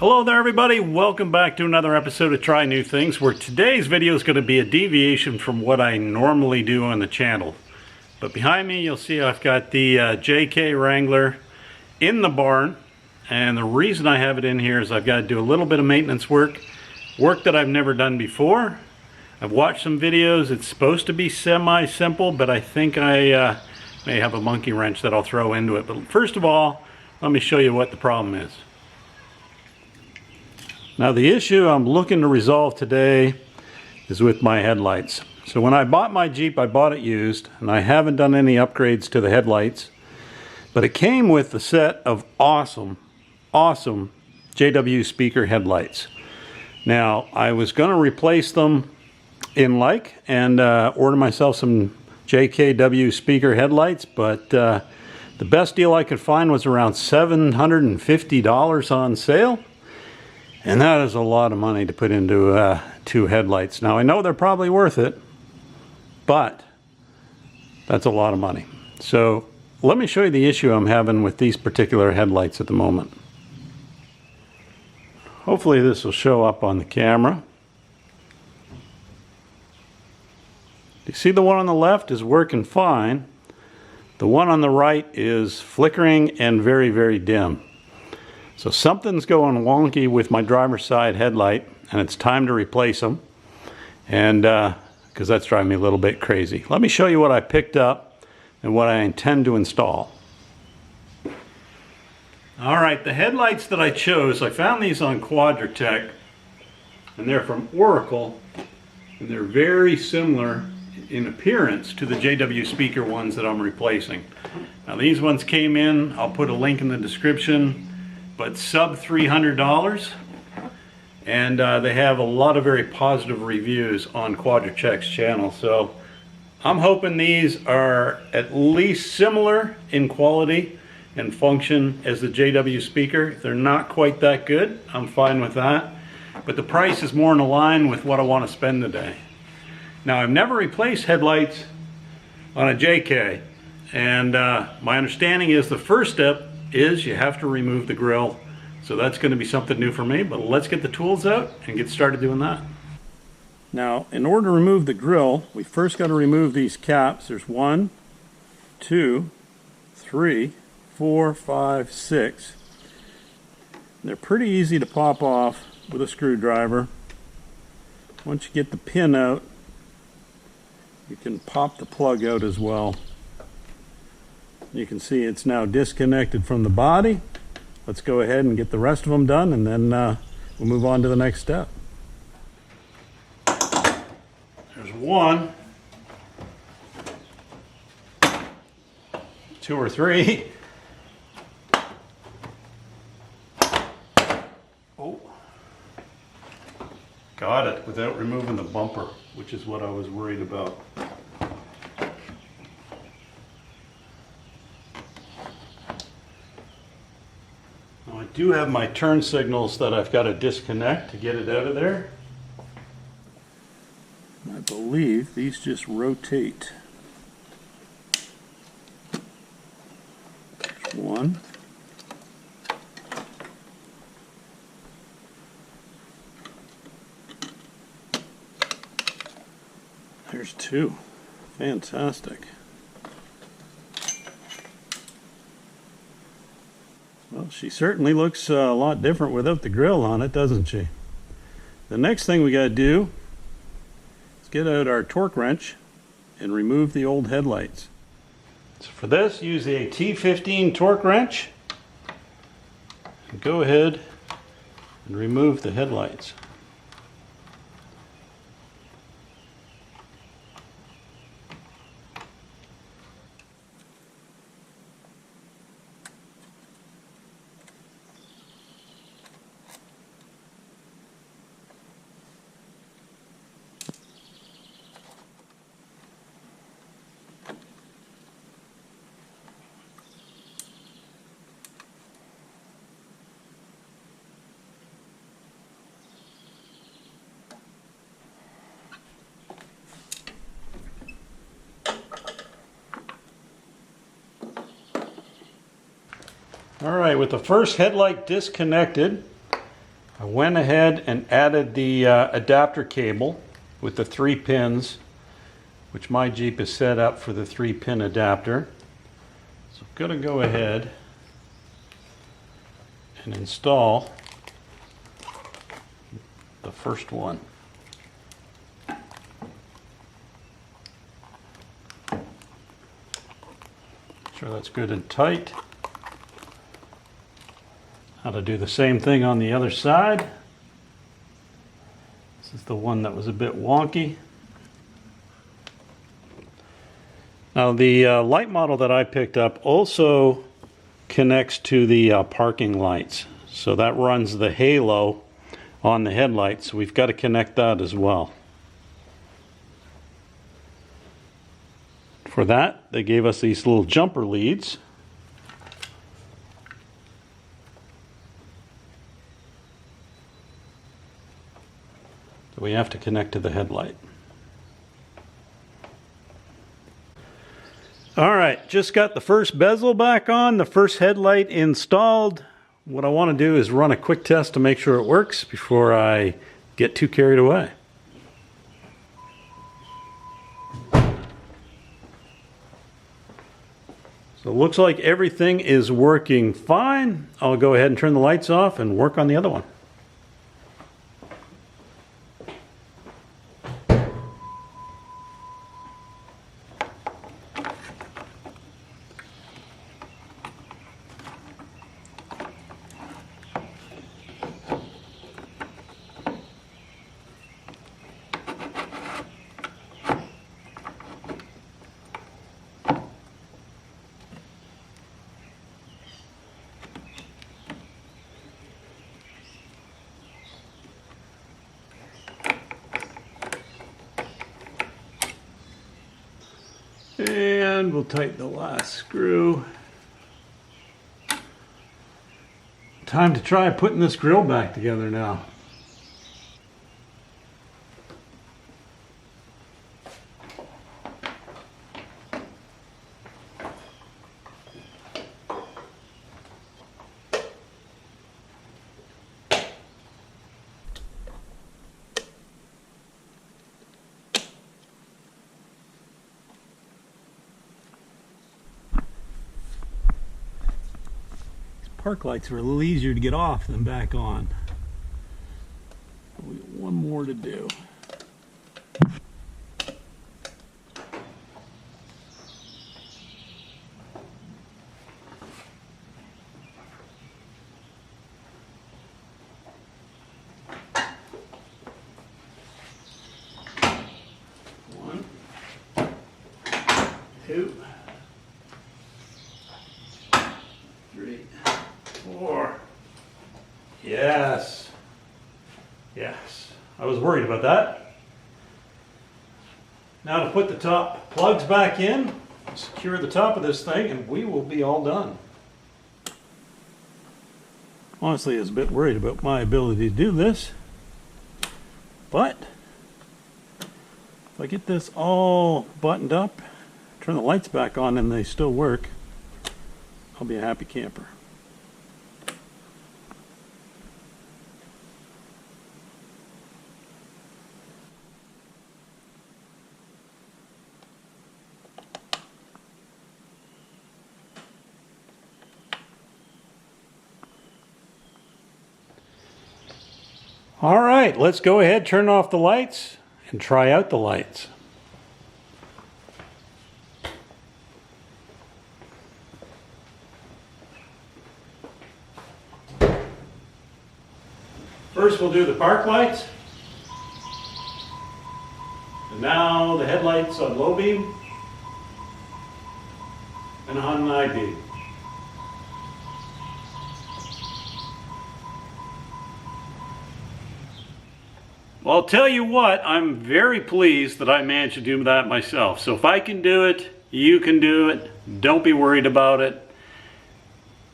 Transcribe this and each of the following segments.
Hello there everybody, welcome back to another episode of Try New Things, where today's video is going to be a deviation from what I normally do on the channel. But behind me you'll see I've got the JK Wrangler in the barn, and the reason I have it in here is I've got to do a little bit of maintenance work that I've never done before. I've watched some videos, it's supposed to be semi-simple, but I think I may have a monkey wrench that I'll throw into it. But first of all, let me show you what the problem is. Now the issue I'm looking to resolve today is with my headlights. So when I bought my Jeep, I bought it used, and I haven't done any upgrades to the headlights, but it came with a set of awesome JW speaker headlights. Now I was going to replace them in like and order myself some JKW speaker headlights, but the best deal I could find was around $750 on sale. And that is a lot of money to put into two headlights. Now I know they're probably worth it, but that's a lot of money. So let me show you the issue I'm having with these particular headlights at the moment. Hopefully this will show up on the camera. You see the one on the left is working fine. The one on the right is flickering and very dim. So something's going wonky with my driver's side headlight, and it's time to replace them, and because that's driving me a little bit crazy. Let me show you what I picked up and what I intend to install. Alright, the headlights that I chose, I found these on Quadratech, and they're from Oracle, and they're very similar in appearance to the JW speaker ones that I'm replacing. Now these ones came in, I'll put a link in the description, but sub $300, and they have a lot of very positive reviews on Quadratech's channel. So I'm hoping these are at least similar in quality and function as the JW speaker. If they're not quite that good, I'm fine with that, but the price is more in line with what I want to spend today. Now I've never replaced headlights on a JK, and my understanding is the first step is you have to remove the grill. So that's going to be something new for me, but let's get the tools out and get started doing that. Now in order to remove the grill, we first got to remove these caps. There's 1, 2, 3, 4, 5, 6. They're pretty easy to pop off with a screwdriver. Once you get the pin out, you can pop the plug out as well. You can see it's now disconnected from the body. Let's go ahead and get the rest of them done, and then we'll move on to the next step. There's 1, 2 or 3. Oh, got it without removing the bumper, which is what I was worried about. I do have my turn signals that I've got to disconnect to get it out of there. I believe these just rotate. There's 1. There's 2. Fantastic. Well, she certainly looks a lot different without the grill on it, doesn't she? The next thing we got to do is get out our torque wrench and remove the old headlights. So for this, use a T15 torque wrench and go ahead and remove the headlights. All right, with the first headlight disconnected, I went ahead and added the adapter cable with the 3 pins, which my Jeep is set up for the 3-pin adapter. So I'm going to go ahead and install the first one. Sure that's good and tight. How to do the same thing on the other side. This is the one that was a bit wonky. Now the light model that I picked up also connects to the parking lights. So that runs the halo on the headlights. So we've got to connect that as well. For that, they gave us these little jumper leads. So we have to connect to the headlight. All right, just got the first bezel back on, the first headlight installed. What I want to do is run a quick test to make sure it works before I get too carried away. So it looks like everything is working fine. I'll go ahead and turn the lights off and work on the other one. And we'll tighten the last screw. Time to try putting this grill back together now. Park lights are a little easier to get off than back on. We got one more to do. One, two, 3, 4. Yes. Yes. I was worried about that. Now to put the top plugs back in, secure the top of this thing, and we will be all done. Honestly, I was a bit worried about my ability to do this, but if I get this all buttoned up, turn the lights back on and they still work, I'll be a happy camper. All right, let's go ahead, turn off the lights, and try out the lights. First we'll do the park lights. And now the headlights on low beam and on high beam. Well, I'll tell you what, I'm very pleased that I managed to do that myself. So if I can do it, you can do it. Don't be worried about it.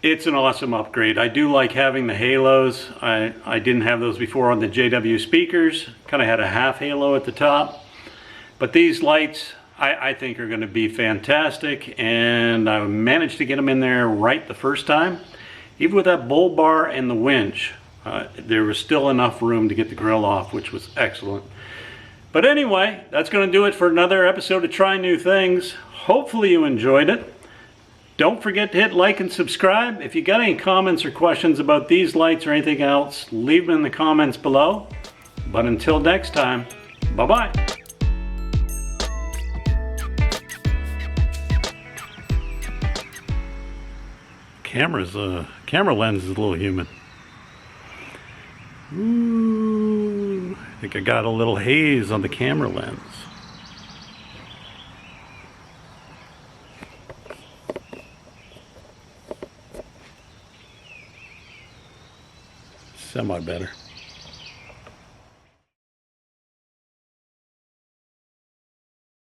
It's an awesome upgrade. I do like having the halos. I didn't have those before on the JW speakers. Kind of had a half halo at the top. But these lights, I think are going to be fantastic. And I managed to get them in there right the first time. Even with that bull bar and the winch, There was still enough room to get the grill off, which was excellent. But anyway, that's going to do it for another episode of Try New Things. Hopefully you enjoyed it. Don't forget to hit like and subscribe. If you got any comments or questions about these lights or anything else, leave them in the comments below. But until next time, bye-bye. Camera lens is a little humid. Ooh, I think I got a little haze on the camera lens. Semi better.